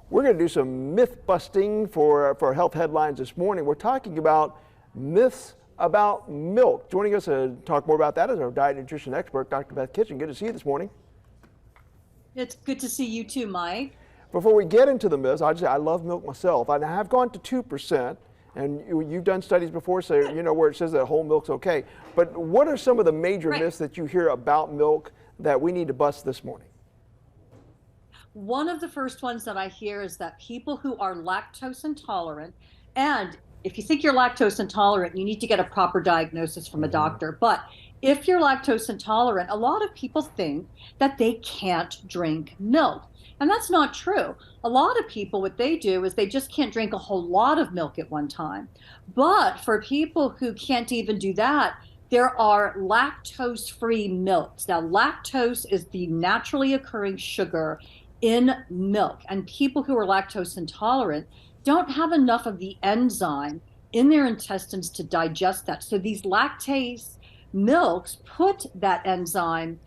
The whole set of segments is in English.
We're going to do some myth busting for our health headlines this morning. We're talking about myths about milk. Joining us to talk more about that is our diet and nutrition expert, Dr. Beth Kitchin. Good to see you this morning. It's good to see you too, Mike. Before we get into the myths, I'll just say I love milk myself. I have gone to 2%, and you've done studies before, so you know where it says that whole milk's okay. But what are some of the major myths that you hear about milk that we need to bust this morning? One of the first ones that I hear is that people who are lactose intolerant, and if you think you're lactose intolerant, you need to get a proper diagnosis from a doctor. But if you're lactose intolerant, a lot of people think that they can't drink milk. And that's not true. A lot of people, what they do is they just can't drink a whole lot of milk at one time. But for people who can't even do that, there are lactose-free milks. Now, lactose is the naturally occurring sugar in milk, and people who are lactose intolerant don't have enough of the enzyme in their intestines to digest that. So these lactase milks put that enzyme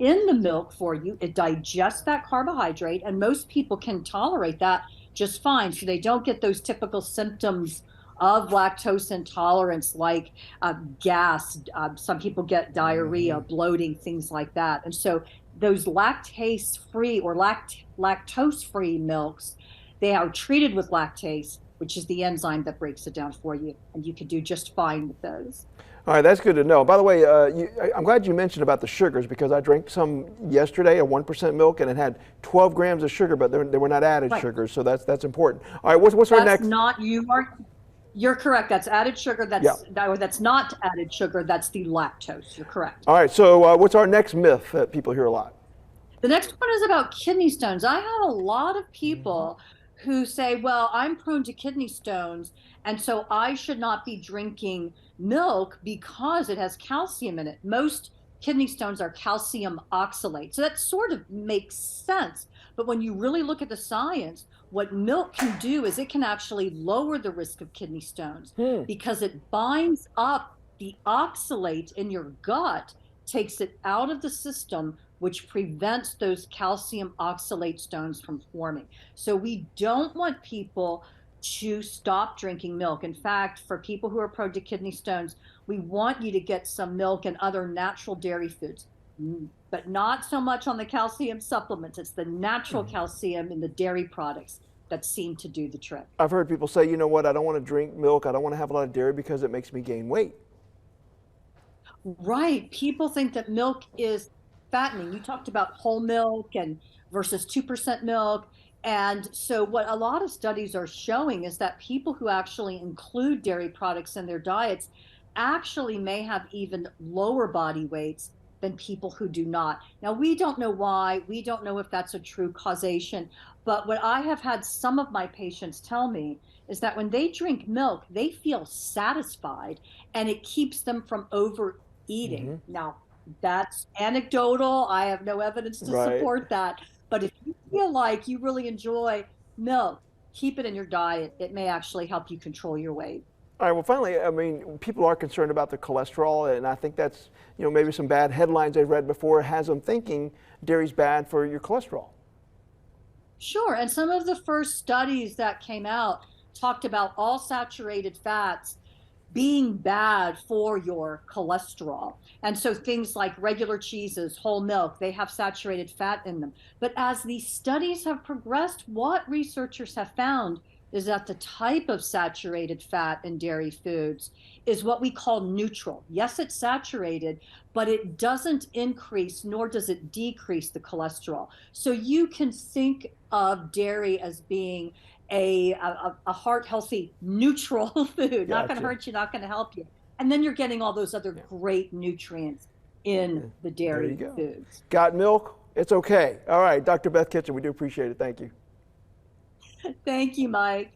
in the milk for you. It digests that carbohydrate, and most people can tolerate that just fine. So they don't get those typical symptoms of lactose intolerance like gas. Some people get diarrhea, bloating, things like that. And so those lactase-free or lactose-free milks, they are treated with lactase, which is the enzyme that breaks it down for you, and you can do just fine with those. All right, that's good to know. By the way, I'm glad you mentioned about the sugars because I drank some yesterday, a 1% milk, and it had 12 grams of sugar, but they were not added sugars, so that's important. All right, what's our next? That's not, you're correct. That's added sugar. That's not added sugar. That's the lactose. You're correct. All right, so what's our next myth that people hear a lot? The next one is about kidney stones. I have a lot of people who say, well, I'm prone to kidney stones, and so I should not be drinking milk because it has calcium in it. Most kidney stones are calcium oxalate. So that sort of makes sense. But when you really look at the science, what milk can do is it can actually lower the risk of kidney stones because it binds up the oxalate in your gut, takes it out of the system, which prevents those calcium oxalate stones from forming. So we don't want people to stop drinking milk. In fact, for people who are prone to kidney stones, we want you to get some milk and other natural dairy foods, but not so much on the calcium supplements. It's the natural calcium in the dairy products that seem to do the trick. I've heard people say, you know what, I don't want to drink milk, I don't want to have a lot of dairy because it makes me gain weight. Right. People think that milk is fattening. You talked about whole milk and versus 2% milk. And so what a lot of studies are showing is that people who actually include dairy products in their diets actually may have even lower body weights than people who do not. Now, we don't know why. We don't know if that's a true causation. But what I have had some of my patients tell me is that when they drink milk, they feel satisfied and it keeps them from overeating. Now, that's anecdotal. I have no evidence to support that. But if you feel like you really enjoy milk, keep it in your diet. It may actually help you control your weight. All right, well, finally, I mean, people are concerned about the cholesterol, and I think that's, you know, maybe some bad headlines I've read before has them thinking dairy's bad for your cholesterol. Sure, and some of the first studies that came out talked about all saturated fats being bad for your cholesterol. And so things like regular cheeses, whole milk, they have saturated fat in them. But as these studies have progressed, what researchers have found is that the type of saturated fat in dairy foods is what we call neutral. Yes, it's saturated, but it doesn't increase nor does it decrease the cholesterol. So you can think of dairy as being a heart healthy neutral food. Not going to hurt you, not going to help you. And then you're getting all those other great nutrients in the dairy foods. Got milk? It's okay. All right, Dr. Beth Kitchin, we do appreciate it. Thank you. Thank you, Mike.